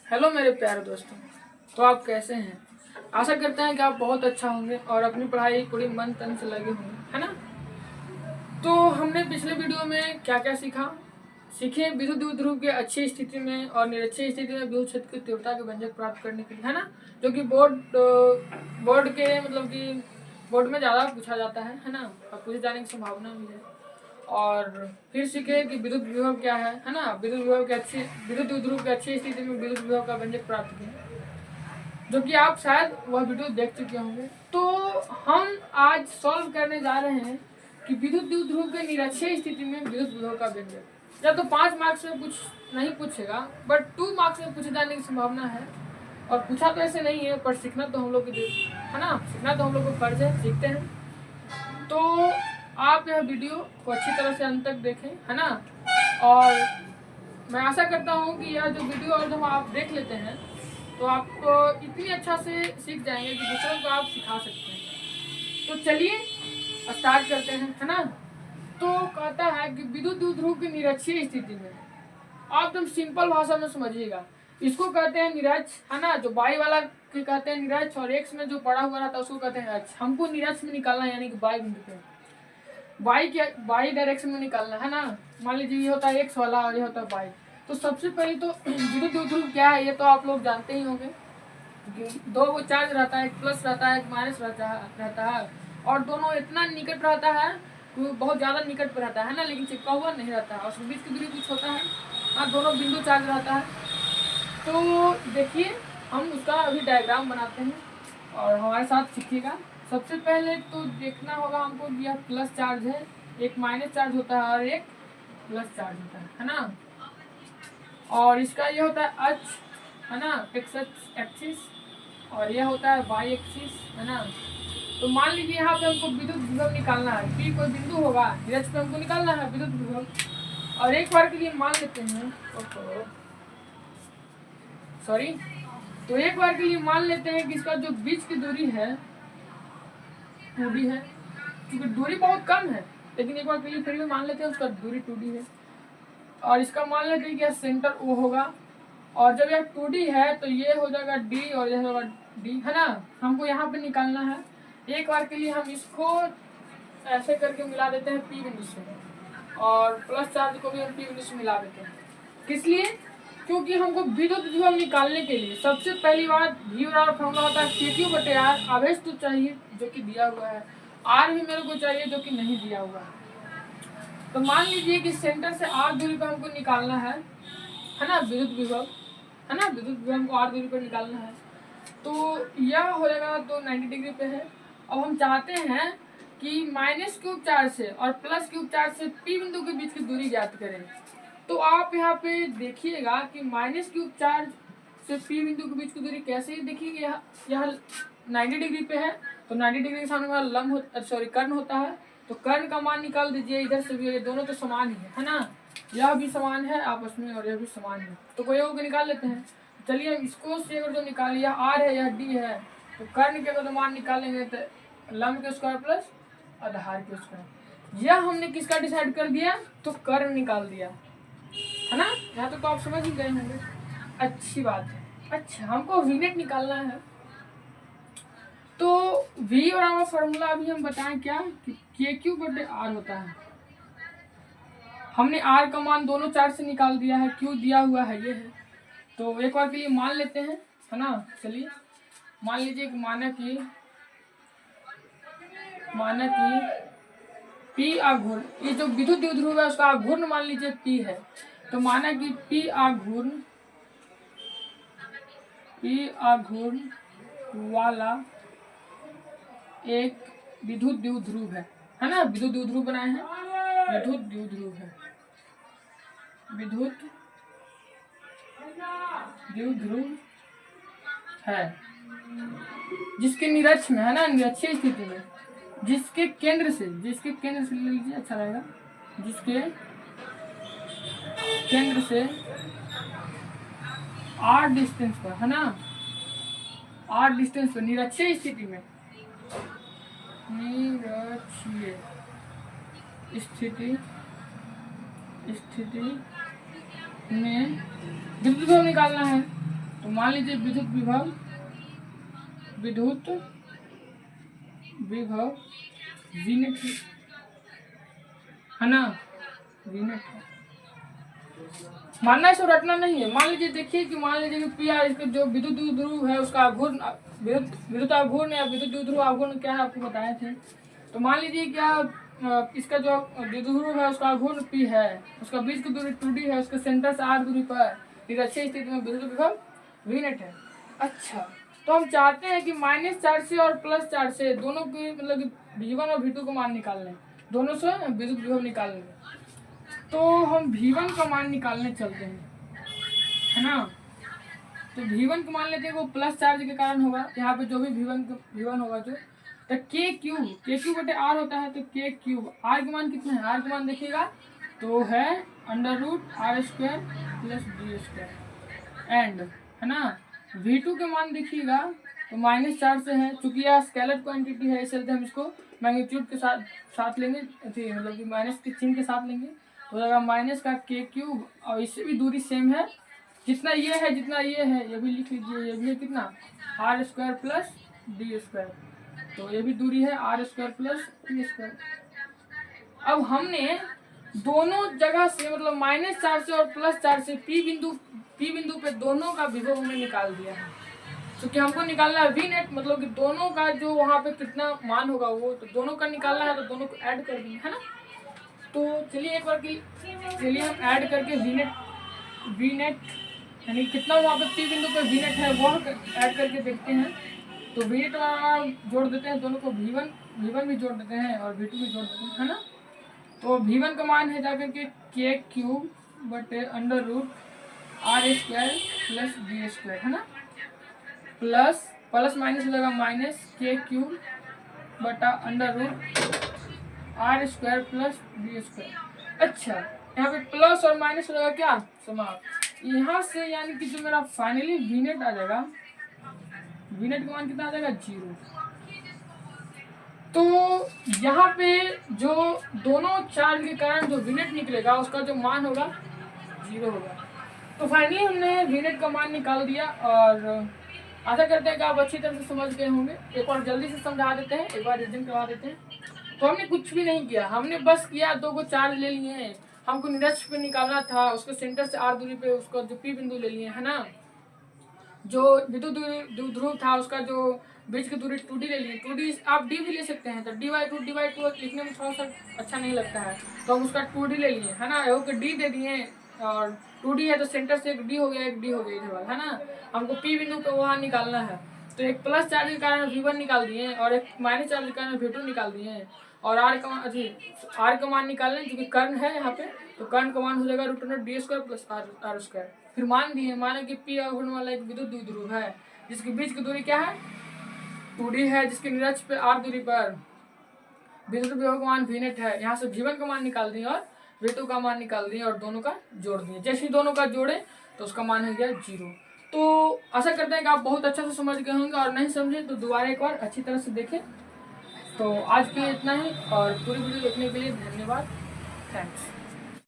Hello मेरे प्यारे दोस्तों। तो आप कैसे हैं? आशा करते हैं कि आप बहुत अच्छा होंगे और अपनी पढ़ाई पूरी मन तन से लगे होंगे, है ना। तो हमने पिछले वीडियो में क्या क्या सीखे विद्युत द्विध्रुव के अच्छी स्थिति में और निरक्षीय स्थिति में विद्युत क्षेत्र की तीव्रता के व्यंजक प्राप्त करने के लिए, है ना। जो कि बोर्ड के मतलब कि बोर्ड में ज़्यादा पूछा जाता है ना, और पूछे जाने की संभावना भी है। और फिर सीखे कि विद्युत विभव क्या है ना। विद्युत द्विध्रुव की अच्छी स्थिति में विद्युत विभव का व्यंजक प्राप्त किया, जो कि आप शायद वह वीडियो देख चुके होंगे। तो हम आज सॉल्व करने जा रहे हैं कि विद्युत द्विध्रुव के निरक्षीय स्थिति में विद्युत विभव का व्यंजक। या तो 5 मार्क्स में कुछ नहीं पूछेगा, बट 2 मार्क्स में पूछे जाने की संभावना है। और पूछा तो ऐसे नहीं है, पर सीखना तो हम लोग की है ना, सीखना तो हम लोग को फर्ज है, सीखते हैं। तो आप यह वीडियो को अच्छी तरह से अंत तक देखें, है ना। और मैं आशा करता हूँ कि यह जो वीडियो और जब आप देख लेते हैं तो आपको इतनी अच्छा से सीख जाएंगे कि दूसरों को आप सिखा सकते हैं। तो चलिए स्टार्ट करते हैं, है ना। तो कहता है कि विद्युत द्विध्रुव की निरक्षीय स्थिति में, आप एकदम सिंपल भाषा में समझिएगा। इसको कहते हैं निरक्ष, है ना। जो बाई वाला के कहते हैं निरक्ष, और एक्स में जो पड़ा हुआ रहता है उसको कहते हैं अक्ष। हमको निरक्ष में निकालना है, यानी कि बाई बिंदु पे बाई डायरेक्शन में निकालना है ना। मान लीजिए ये होता है एक्स वाला और ये होता है बाई। तो सबसे पहले तो विद्युत द्विध्रुव क्या है ये तो आप लोग जानते ही होंगे। दो वो चार्ज रहता है, एक प्लस रहता है, एक माइनस रहता है। और दोनों इतना निकट रहता है, बहुत ज़्यादा निकट पर रहता है ना, लेकिन चिपका हुआ नहीं रहता है। और उसके बीच की दूरी कुछ होता है, हाँ, दोनों बिंदु चार्ज रहता है। तो देखिए हम उसका अभी डायग्राम बनाते हैं और हमारे साथ सीखिएगा। सबसे पहले तो देखना होगा हमको कि यह प्लस चार्ज है, एक माइनस चार्ज होता है और एक प्लस चार्ज होता है ना। और इसका ये होता है अक्ष, है ना, एक्स एक्सिस, और यह होता है वाई एक्सिस, है ना। तो मान लीजिए यहाँ पे हमको विद्युत विभव निकालना है, पी कोई बिंदु होगा, निरक्ष पे हमको निकालना है विद्युत विभव। और एक बार के लिए मान लेते हैं, सॉरी, तो एक बार के लिए मान लेते हैं कि इसका जो बीच की दूरी है 2D है, क्योंकि दूरी बहुत कम है, लेकिन एक बार के लिए फिर भी मान लेते हैं उसका दूरी 2D है। और इसका मान लेते हैं कि सेंटर O होगा, और जब यह 2D है तो ये हो जाएगा D और यह होगा D, है ना। हमको यहाँ पे निकालना है। एक बार के लिए हम इसको ऐसे करके मिला देते हैं P बिंदु से, और प्लस चार्ज को भी हम P बिंदु से मिला देते हैं। किस लिए? क्योंकि हमको विद्युत विभव निकालने के लिए सबसे पहली बात V और R फॉर्मूला होता है Q/R। आवेश तो चाहिए जो कि दिया हुआ है, R भी मेरे को चाहिए जो कि नहीं दिया हुआ है। तो मान लीजिए कि सेंटर से R दूरी पर हमको निकालना है ना विद्युत विभव, है ना। विद्युत विभव हमको R दूरी पर निकालना है, तो यह हो जाएगा तो 90 डिग्री पे है। अब हम चाहते हैं कि माइनस क्यूब चार्ज से और प्लस क्यूब चार्ज से P बिंदु के बीच की दूरी ज्ञात करें। तो आप यहाँ पे देखिएगा कि माइनस क्यूब चार्ज से P बिंदु के बीच की दूरी कैसे ही देखिए, यह 90 डिग्री पे है, तो 90 डिग्री के सामने वाला कर्ण होता है। तो कर्ण का मान निकाल दीजिए, इधर से भी, ये दोनों तो समान ही है ना। यह भी समान है आपस में और यह भी समान है, तो कोई को निकाल लेते हैं। चलिए इसको से अगर जो निकाल, यह R है यह D है, तो कर्ण के अगर मान निकालेंगे तो लंब के स्क्वायर प्लस आधार के स्क्वायर। यह हमने किसका डिसाइड कर दिया, तो कर्ण निकाल दिया, है ना। यहाँ तो आप समझ ही गए होंगे, अच्छी बात है। अच्छा, हमको V नेट निकालना है, तो V और R फॉर्मूला अभी हम बताएं क्या कि KQ/R होता है। हमने R का मान दोनों चार्ज से निकाल दिया है, Q दिया हुआ है ये है। तो एक बार के लिए मान लेते हैं, है ना। चलिए मान लीजिए कि माना कि P आघूर्ण, ये जो विद्युत द्विध्रुव है उसका आघूर्ण मान लीजिए P है। तो माना कि P आघूर्ण वाला एक विद्युत द्विध्रुव है ना। विद्युत द्विध्रुव बनाए हैं, विद्युत द्विध्रुव है जिसके निरक्ष में, है ना, निरक्षीय स्थिति में, जिसके केंद्र से ले लीजिए, अच्छा रहेगा, जिसके केंद्र से R डिस्टेंस पर, है ना, R डिस्टेंस पर निरक्षीय स्थिति में विद्युत विभव निकालना है। तो मान लीजिए विद्युत विभव वीनेट है ना, वीनेट है। मानना इसको रटना नहीं है। मान लीजिए देखिए कि मान लीजिए कि पी आर, इसका जो विद्युत द्विध्रुव है उसका आघूर्ण, विद्युत आघूर्ण या विद्युत द्विध्रुव आघूर्ण क्या है आपको बताए थे। तो मान लीजिए क्या इसका जो द्विध्रुव है उसका आघूर्ण पी है, उसका बीच की दूरी 2d है, उसके सेंटर से r दूरी पर निरक्षीय स्थिति में विद्युत विभव वीनेट है। अच्छा, तो हम चाहते हैं कि -4 से और +4 से दोनों की मतलब V1 और V2 का मान निकाल लें, दोनों से विद्युत विभव निकाल लें। तो हम V1 का मान निकालने चलते हैं, है ना। तो V1 का मान लेते हैं, वो प्लस चार्ज के कारण होगा। यहाँ पे जो भी V1 होगा जो, तो K3/R होता है। तो K3 R का मान कितना है, R का मान देखिएगा तो है √R² + d²। एंड है ना, V2 का मान देखिएगा तो -4 से है, चूंकि यह स्केलर क्वांटिटी है इसलिए हम इसको मैग्नीट्यूड के साथ लेंगे, मतलब कि माइनस के चिन्ह के साथ लेंगे। तो होगा माइनस का K3, और इससे भी दूरी सेम है, जितना ये है जितना ये है, ये भी लिख लीजिए, ये भी है कितना R² + d²। तो ये भी दूरी है R² + d²। अब हमने दोनों जगह से मतलब -4 से और +4 से P बिंदु पे दोनों का विभव हमने निकाल दिया है। क्योंकि हमको निकालना है V नेट, मतलब कि दोनों का जो वहाँ पे कितना मान होगा वो, तो दोनों का निकालना है, तो दोनों को ऐड कर देंगे, है ना। तो चलिए एक बार चलिए हम ऐड करके V नेट यानी कितना वहाँ पे P बिंदु पे V नेट है वो ऐड करके देखते हैं। तो V नेट जोड़ देते हैं दोनों को, V1 भी जोड़ देते हैं और V2 भी जोड़ देते हैं, है ना। तो V1 का मान है जाकर के K3/√R² + d², है ना, प्लस माइनस लगा -K3/√R² + d²। अच्छा, यहाँ पे प्लस और माइनस लगा क्या समाप्त। यहाँ से यानी कि जो मेरा फाइनली V नेट आ जाएगा, V नेट का मान कितना आ जाएगा 0। तो यहाँ पे जो दोनों चार्ज के कारण जो V नेट निकलेगा उसका जो मान होगा 0 होगा। तो फाइनली हमने V नेट का मान निकाल दिया, और आशा करते हैं कि आप अच्छी तरह से समझ गए होंगे। एक बार जल्दी से समझा देते हैं, एक बार रिविजन करवा देते हैं। तो हमने कुछ भी नहीं किया, हमने बस किया 2 को चार्ज ले लिए हैं, हमको निरक्ष पे निकालना था, उसके सेंटर से R दूरी पे उसका जो P बिंदु ले लिए, है ना। जो विद्युत द्विध्रुव था उसका जो बीच की दूरी 2d ले लिए, 2d आप d भी ले सकते हैं। तो d/2 लिखने में थोड़ा सा अच्छा नहीं लगता है, तो हम उसका 2d ले लिए, है ना। d दे दिए, और 2d है तो सेंटर से एक d हो गया, एक d हो गया इधर वाला, है ना। हमको P बिंदु पे वहाँ निकालना है। तो एक प्लस चार्ज के कारण V1 निकाल दिए, और एक माइनस चार्ज के कारण V2 निकाल दिए, और R का मान निकालना है, क्योंकि कर्ण है यहाँ पे। तो कर्ण का मान हो जाएगा √d² + R²। फिर मान दिए, माने कि P आघूर्ण वाला एक विद्युत द्विध्रुव है जिसके बीच की दूरी क्या है 2d है, जिसके निरक्ष पे R दूरी पर विद्युत विभव का मान V नेट है। यहाँ से V1 का मान निकाल दिए और V2 का मान निकाल दिए, और दोनों का जोड़ दिए। जैसे ही दोनों का जोड़े तो उसका मान हो गया 0। तो आशा करते हैं कि आप बहुत अच्छा से समझ गए होंगे, और नहीं समझे तो दोबारा एक बार अच्छी तरह से देखें। तो आज के लिए इतना ही, और पूरी वीडियो देखने के लिए धन्यवाद, थैंक्स।